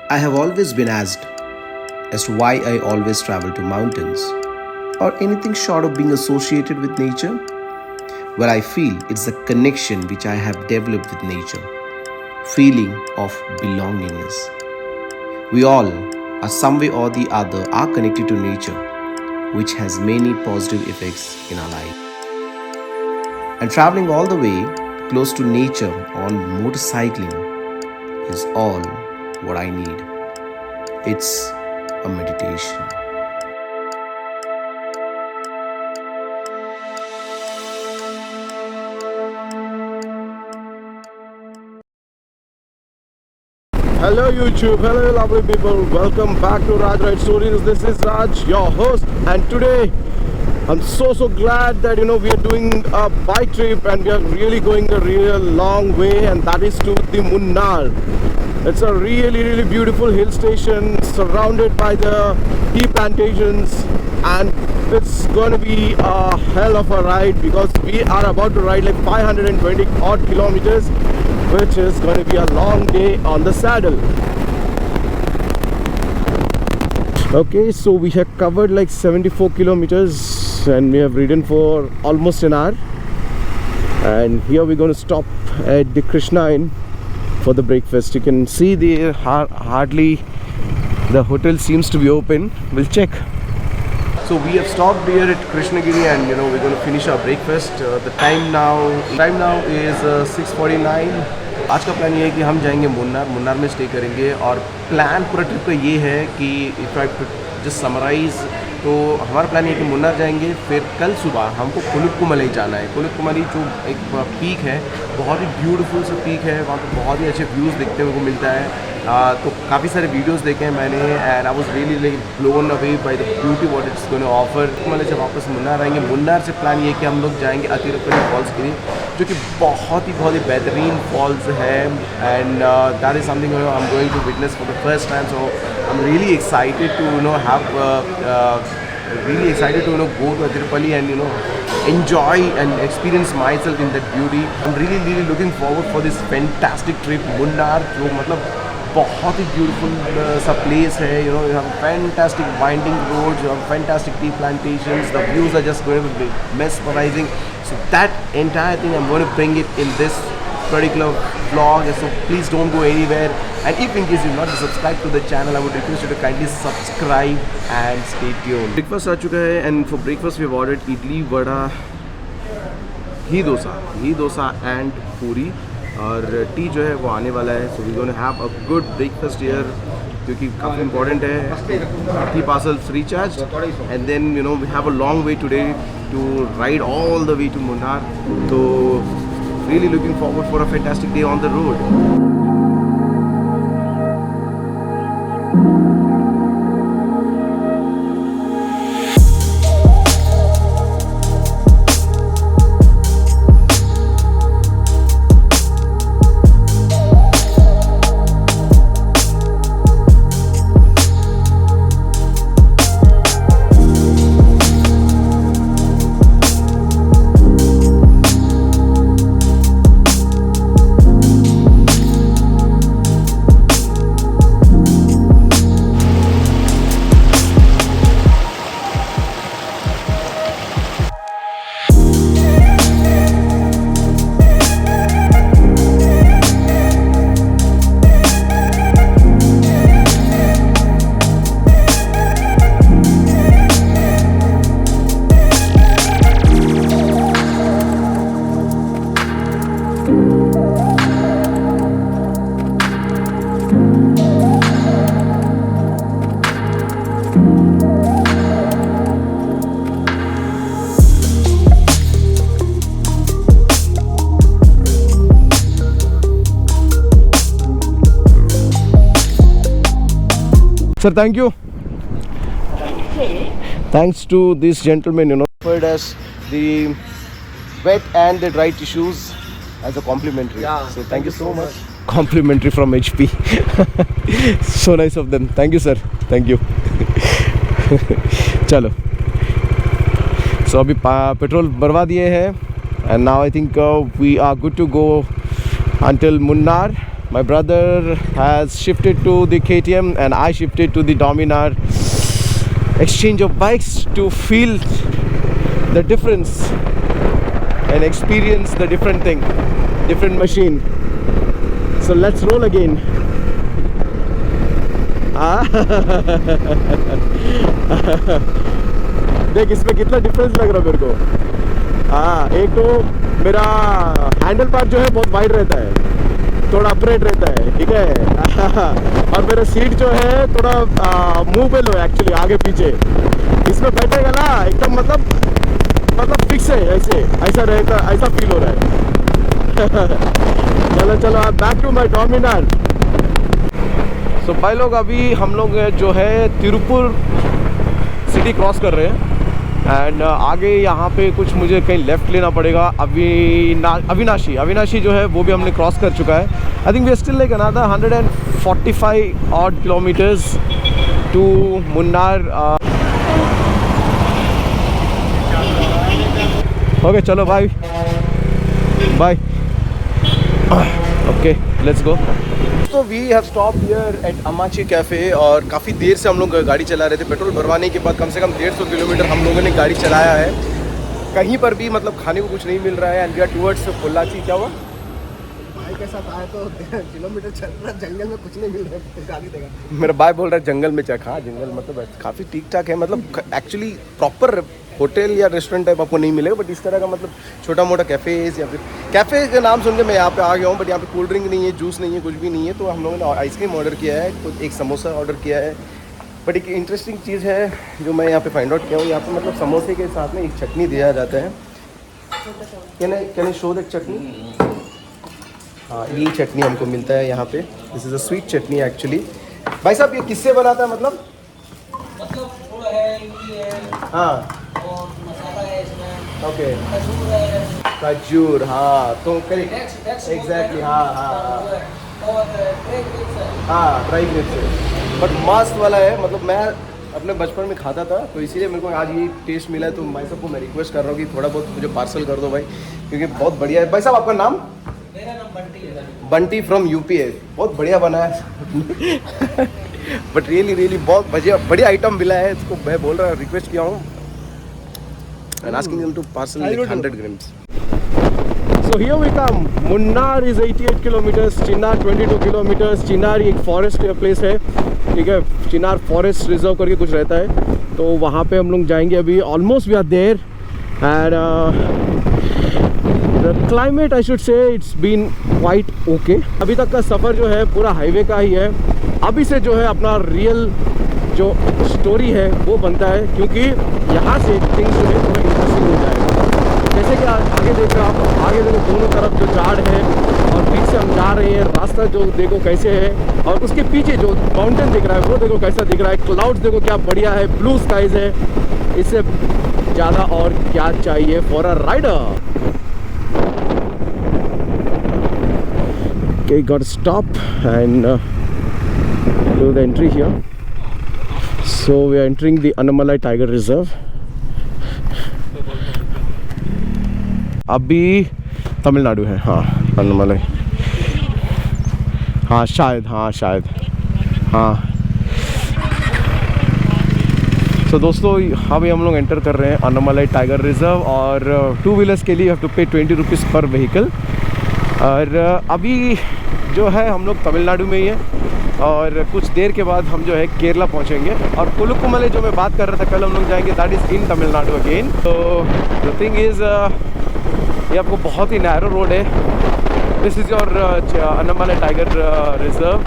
I have always been asked as to why I always travel to mountains or anything short of being associated with nature. Well, I feel it's the connection which I have developed with nature, feeling of belongingness. We all, are some way or the other, are connected to nature, which has many positive effects in our life. And traveling all the way close to nature on motorcycling is all what I need. It's a meditation. Hello YouTube, hello lovely people, welcome back to Raj RideStories. This is Raj, your host, and today I'm so glad that we are doing a bike trip and we are really going a real long way, and that is to the Munnar. It's a really beautiful hill station surrounded by the tea plantations, and it's going to be a hell of a ride because we are about to ride like 520 odd kilometers, which is going to be a long day on the saddle. Okay, so we have covered like 74 kilometers and we have ridden for almost an hour, and here we're going to stop at the Krishna Inn for the breakfast. You can see there hardly the hotel seems to be open. We'll check. So we have stopped here at Krishnagiri and we're going to finish our breakfast. The time now is 6:49. आज का plan ये है कि हम जाएंगे मुन्नार में stay करेंगे, और प्लान पूरा ट्रिप का ये है कि इफ़ आई जस्ट समराइज़, तो हमारा प्लान ये है कि मुन्नार जाएंगे, फिर कल सुबह हमको कुलुकुमलई जाना है। कुलुकुमलई जो एक पीक है, बहुत ही ब्यूटीफुल सा पीक है, वहाँ पे बहुत ही अच्छे व्यूज़ देखने को मिलता है। तो काफ़ी सारे वीडियोस देखे हैं मैंने, and I was really like blown away by the beauty what it's going to offer. मतलब जब वापस मुन्नार आएंगे, मुन्नार से प्लान ये है कि हम लोग जाएंगे अतिरपल्ली फॉल्स के लिए, जो कि बहुत ही बेहतरीन फॉल्स है, and that is something I am going to witness for the first time. So I am really excited to go to Atirupalli and enjoy and experience myself in that beauty. I'm really looking forward for this fantastic trip. Munnar जो मतलब बहुत ही beautiful सा place है, you have fantastic winding roads, you have fantastic tea plantations, the views are just going to be mesmerizing. So that entire thing I'm going to bring it in this particular vlog, so please don't go anywhere. And if in case you're not subscribed to the channel, I would request you to kindly subscribe and stay tuned. Breakfast आ चुका है, and for breakfast we've ordered idli, vada, ghee dosa and पूरी, और T जो है वो आने वाला है. So we're going to have a good breakfast here, क्योंकि काफ़ी important है. T parcels recharged, and then we have a long way today to ride all the way to Munnar. So really looking forward for a fantastic day on the road. Sir, thank you. Thanks to this gentleman, offered us the wet and the dry tissues as a complimentary. Yeah, so thank you so much. Complimentary from HP. So nice of them. Thank you, sir. Thank you. चलो. So अभी petrol भरवा दिए हैं, and now I think we are good to go until Munnar. My brother has shifted to the KTM and I shifted to the Dominar. Exchange of bikes to feel the difference and experience the different thing, different machine. So let's roll again. देख इसमें कितना difference लग रहा है मेरे को. हाँ, एक तो मेरा हैंडल पार्ट जो है बहुत वाइड रहता है, थोड़ा अपरेट रहता है, ठीक है. और मेरा सीट जो है थोड़ा मूवेबल है एक्चुअली, आगे पीछे. इसमें बैठेगा ना एकदम मतलब फिक्स है, ऐसा रहता, ऐसा फील हो रहा है. चलो बैक टू माय डोमिनार. सो भाई लोग, अभी हम लोग जो है तिरुपुर सिटी क्रॉस कर रहे हैं. एंड आगे यहाँ पे कुछ मुझे कहीं लेफ़्ट लेना पड़ेगा. अविनाशी जो है वो भी हमने क्रॉस कर चुका है. I think we are still like another 145 odd kilometres to Munnar. Okay, चलो बाय. Okay, let's go. तो we have stop here at Amachi cafe. और काफ़ी देर से हम लोग गाड़ी चला रहे थे. पेट्रोल भरवाने के बाद कम से कम 150 किलोमीटर हम लोगों ने गाड़ी चलाया है. कहीं पर भी मतलब खाने को कुछ नहीं मिल रहा है. And we are towards Pollachi. क्या हुआ? भाई के साथ आए तो किलोमीटर चल रहा, जंगल में कुछ नहीं मिल रहा है. गाड़ी देगा. मेरा भाई बोल रहा है जंगल में चख. हाँ, जंगल मतलब काफ़ी ठीक ठाक है. मतलब एक्चुअली प्रॉपर होटल या रेस्टोरेंट टाइप आपको नहीं मिलेगा, बट इस तरह का मतलब छोटा मोटा कैफ़ेज़ या फिर कैफ़े का नाम सुन के मैं यहाँ पे आ गया हूँ. बट यहाँ पे कोल्ड ड्रिंक नहीं है, जूस नहीं है, कुछ भी नहीं है. तो हम लोगों ने आइसक्रीम ऑर्डर किया है, कुछ एक समोसा ऑर्डर किया है. बट एक इंटरेस्टिंग चीज़ है जो मैं यहाँ पे फाइंड आउट किया हूँ. यहाँ पे मतलब समोसे के साथ में एक चटनी दिया जाता है. कैन शो द चटनी? हाँ, ये चटनी हमको मिलता है यहाँ पे. This is a sweet chutney actually. भाई साहब, ये किससे बनाता है? मतलब थोड़ा है. हाँ, ओके, खजूर. हाँ, तो एग्जैक्टली. हाँ, ड्राई ग्रेप्स है. बट मस्त वाला है. मतलब मैं अपने बचपन में खाता था, तो इसीलिए मेरे को आज ये टेस्ट मिला है. तो भाई साहब को मैं रिक्वेस्ट कर रहा हूँ कि थोड़ा बहुत मुझे पार्सल कर दो भाई, क्योंकि बहुत बढ़िया है. भाई साहब, आपका नाम? मेरा नाम बंटी है. बंटी फ्रॉम यूपी है. बहुत बढ़िया बना है. बट रियली बहुत बढ़िया आइटम मिला है. इसको मैं बोल रहा हूँ, रिक्वेस्ट किया हूँ. And asking them to parcel like 100 grams. So here we come. Munnar is 88 kilometers. Chinnar 22 kilometers. Chinnar एक फॉरेस्ट प्लेस है, ठीक है. चिनार फॉरेस्ट रिजर्व करके कुछ रहता है, तो वहाँ पे हम लोग जाएंगे अभी. Almost we are there. And the climate, I should say, it's been quite okay. अभी तक का सफ़र जो है पूरा हाईवे का ही है. अभी से जो है अपना रियल जो स्टोरी है वो बनता है, क्योंकि यहाँ से थिंग्स जो है थोड़ा इंटरेस्टिंग हो जाएगा. जैसे कि आगे देख रहे हो आप, आगे देखो दोनों तरफ जो झाड़ है और बीच से हम जा रहे हैं. रास्ता जो देखो कैसे है, और उसके पीछे जो माउंटेन दिख रहा है वो देखो कैसा दिख रहा है. क्लाउड्स देखो क्या बढ़िया है, ब्लू स्काइज है. इससे ज़्यादा और क्या चाहिए for a rider. Okay, got to stop and do the entry here. So we are entering the Annamalai Tiger Reserve. अभी तमिलनाडु है. हाँ, अन्नामलाई. हाँ शायद. हाँ. तो दोस्तों, अभी हम लोग एंटर कर रहे हैं अन्नामलाई टाइगर रिजर्व. और 2 व्हीलर्स के लिए हैव टू पे 20 रुपीज़ पर व्हीकल. और अभी जो है हम लोग तमिलनाडु में ही है, और कुछ देर के बाद हम जो है केरला पहुंचेंगे. और कुलुकुमले जो मैं बात कर रहा था कल, हम लोग जाएंगे, that is in Tamil Nadu again. तो द थिंग इज़, ये आपको बहुत ही नैरो रोड है. This is your Annamalai tiger reserve.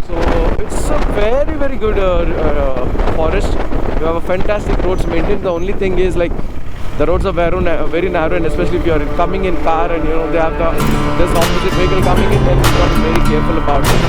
So it's a very good forest. You have a fantastic roads maintain. The only thing is like the roads are very narrow, and especially if you are coming in car and they have this opposite vehicle coming in, then you got to be very careful about it.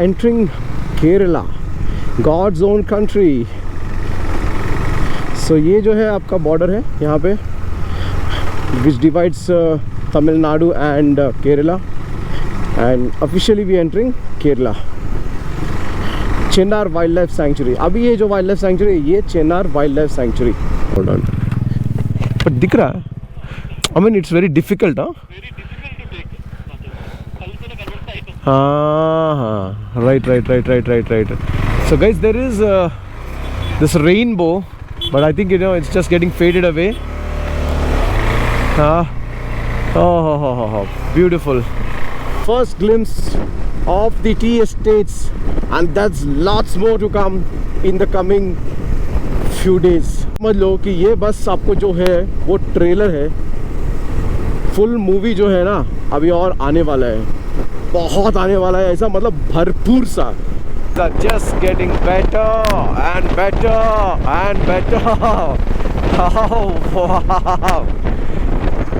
entering Kerala, God's own country. So ये जो है आपका border है यहाँ पे, which divides Tamil Nadu and Kerala, and officially we entering Kerala. Chennar Wildlife Sanctuary. अभी ये जो Wildlife Sanctuary है, ये Chennar Wildlife Sanctuary. Hold on. But दिख रहा है? I mean it's very difficult, huh? Very difficult to take. Right. So guys, there is this rainbow, but I think it's just getting faded away. Beautiful. First glimpse of the tea estates, and that's lots more to come in the coming few days. समझ लो कि ये बस आपको जो है वो trailer है, full movie जो है ना अभी और आने वाला है, बहुत आने वाला है, ऐसा मतलब भरपूर सा. Just getting better and better and better. Oh wow.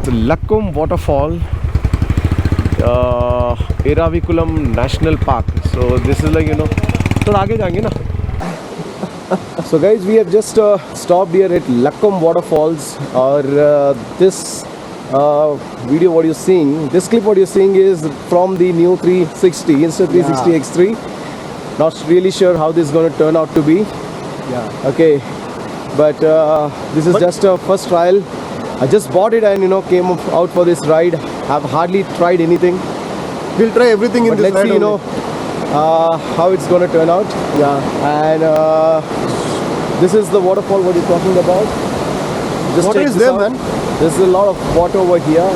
The Lakkum waterfall, Eraviculam National Park. So this is like थोड़ा आगे जाएंगे ना. So guys, we have just stopped here at Lakkum waterfalls. Or this video what you're seeing, this clip what you're seeing is from the new 360 Insta360 X3. Not really sure how this is going to turn out to be. Yeah. Okay, but this is just a first trial. I just bought it and came out for this ride. I've hardly tried anything. We'll try everything in But this let's ride see, only. how it's going to turn out. Yeah. And this is the waterfall what you're talking about. Just Water check is this there, out. man. There's a lot of water over here.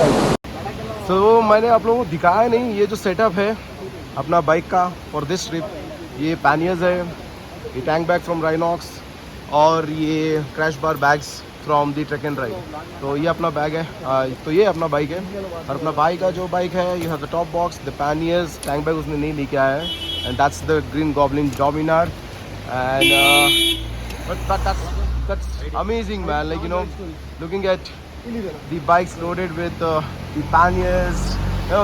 So मैंने आप लोगों को दिखाया नहीं, ये जो setup है अपना बाइक का for this trip, ये पैनियर्स है, ये टैंक बैग फ्रॉम Rynox और ये crash bar bags from the track and ride. तो ये अपना बैग है, तो ये अपना बाइक है. और अपना भाई का जो बाइक है, you have the top box, the panniers, tank bag उसने नहीं लेके आया है, and that's the green goblin Dominar. And but that's amazing, man. Like looking at the bikes loaded with the panniers,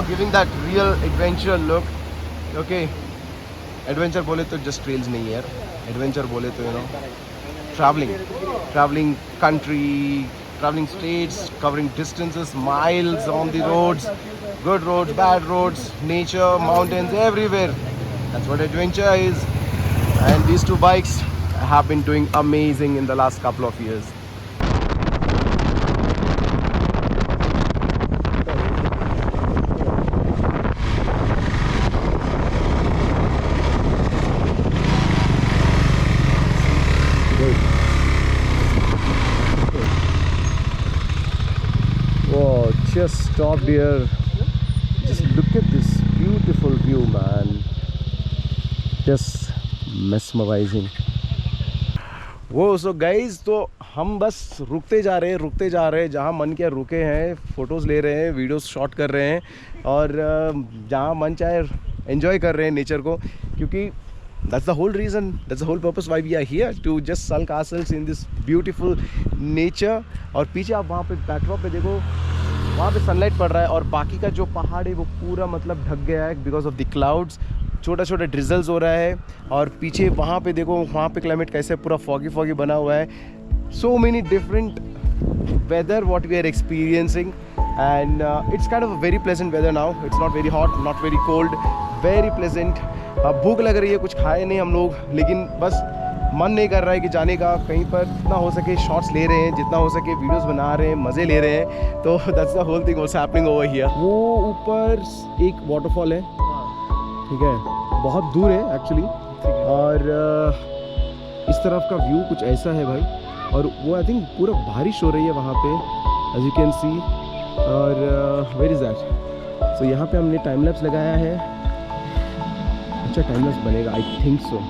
giving that real adventure look. Okay, adventure बोले तो just trails नहीं है यार. Adventure बोले तो traveling country, traveling states, covering distances, miles on the roads, good roads, bad roads, nature, mountains, everywhere. That's what adventure is. And these two bikes have been doing amazing in the last couple of years. Whoa, just stopped here. Just look at this beautiful view, man. Just mesmerizing. वो so guys, तो हम बस रुकते जा रहे हैं, जहाँ मन किया रुके हैं, फ़ोटोज़ ले रहे हैं, वीडियोस शॉट कर रहे हैं, और जहाँ मन चाहे एंजॉय कर रहे हैं नेचर को, क्योंकि that's the whole reason, that's the whole purpose why we are here, to just sulk ourselves in this beautiful nature. और पीछे आप वहाँ पे बैकड्रॉप पे देखो, वहाँ पे सनलाइट पड़ रहा है, और बाकी का जो पहाड़ है वो पूरा मतलब ढक गया है बिकॉज ऑफ द क्लाउड्स. छोटा छोटा ड्रिजल्स हो रहा है, और पीछे वहाँ पे देखो, वहाँ पे क्लाइमेट कैसे पूरा फॉगी बना हुआ है. So many different weather what we are experiencing, and it's kind of a very pleasant weather now. It's not very hot, not very cold, very pleasant. भूख लग रही है, कुछ खाए नहीं हम लोग, लेकिन बस मन नहीं कर रहा है कि जाने का. कहीं पर जितना हो सके शॉट्स ले रहे हैं, जितना हो सके वीडियोस बना रहे हैं, मज़े ले रहे हैं. तो that's the whole thing what's happening over here. वो ऊपर एक वाटरफॉल है, ठीक है, बहुत दूर है एक्चुअली, और इस तरफ का व्यू कुछ ऐसा है भाई. और वो आई थिंक पूरा बारिश हो रही है वहाँ पे, एज यू कैन सी. और वेयर इज़ दैट. सो यहाँ पे हमने टाइम लैप्स लगाया है. अच्छा टाइम लैप्स बनेगा, आई थिंक सो.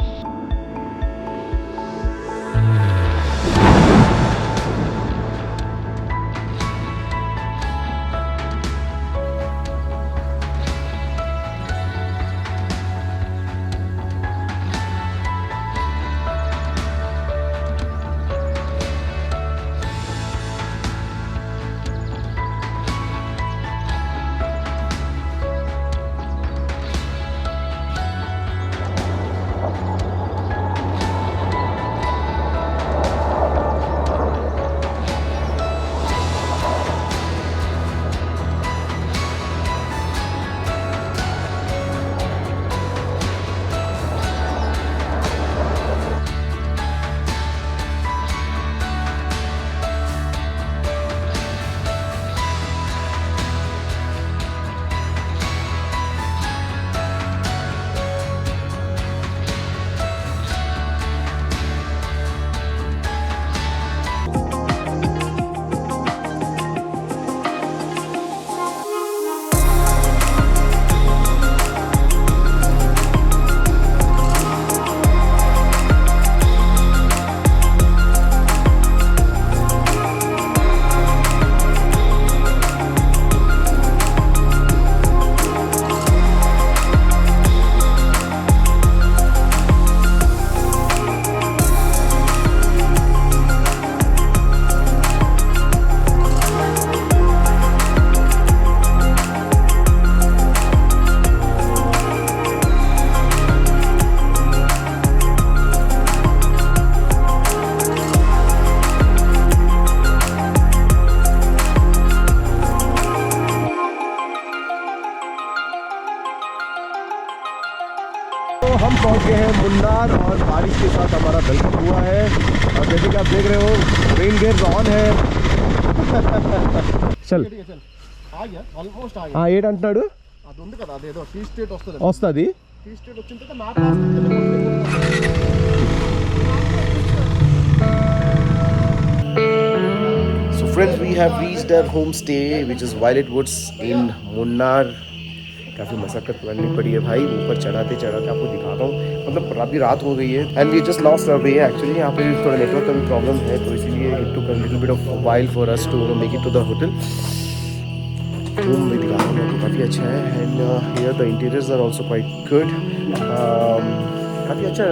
पहुंच गए हैं मुन्नार और बारिश के साथ हमारा वेलकम हुआ है। और जैसे कि आप देख रहे हो रेन गेयर्स ऑन है। चल ఆగా ఆల్మోస్ట్ ఆగా ఏంటంటున్నాడు అది ఉంది కదా అదేదో టీ స్టేట్ వస్తుంది వస్తుంది టీ స్టేట్ వచ్చిన తర్వాత మ్యాప్ రాస్తుంది So friends, we have reached our homestay which is Violet Woods in Munnar. काफ़ी मशक्कत करनी पड़ी है भाई, ऊपर चढ़ाते चढ़ाते आपको दिखाता हूँ। मतलब अभी रात हो गई है and we just lost our way. Actually यहाँ पे थोड़ा नेटवर्क का भी प्रॉब्लम है, तो इसीलिए it took a little bit of while for us to make it to the hotel. Room भी दिखाता हूँ आपको, काफ़ी अच्छा है and here the interiors are also quite good. काफ़ी अच्छा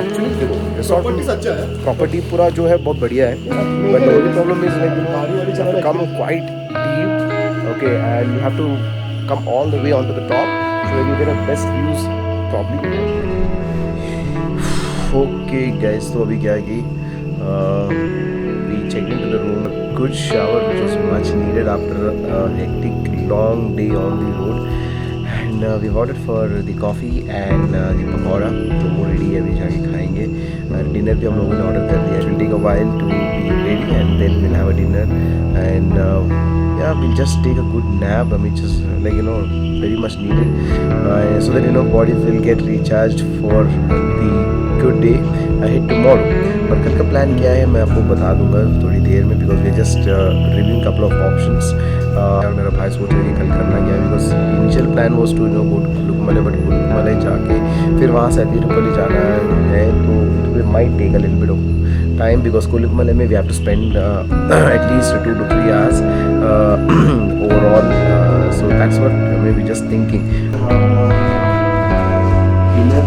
एक्चुअली देखो रिसॉर्ट अच्छा है, प्रॉपर्टी पूरा जो है बहुत बढ़िया है, but the only problem is like come quite deep, okay, and you have to come all the way onto the top so that you get a best views probably. Okay guys, so abhi kya hai ki we checked into the room, a good shower which was much needed after a hectic long day on the road, and we've ordered for the coffee and the pakoda, तो वो ready है, अभी जाके खाएंगे। Dinner भी हम लोगों ने ऑर्डर कर दिया। It will take a while to be ready and then we'll have a dinner and yeah, we'll just take a good nap, which is like very much needed, so that body will get recharged for the good day ahead tomorrow. और कल का plan क्या है मैं आपको बता दूंगा थोड़ी देर में, because we just reviewing couple of options. और मेरा भाई सोच रहा है कि कल करना क्या है, because initial plan was to go to Kolukkumalai, but Kolukkumalai जाके फिर वहाँ से तिरुपति जाना है, तो it might take a little bit of time because Kulikmale mein we have to spend at least 2 to 3 hours overall, so that's what maybe just thinking. Dinner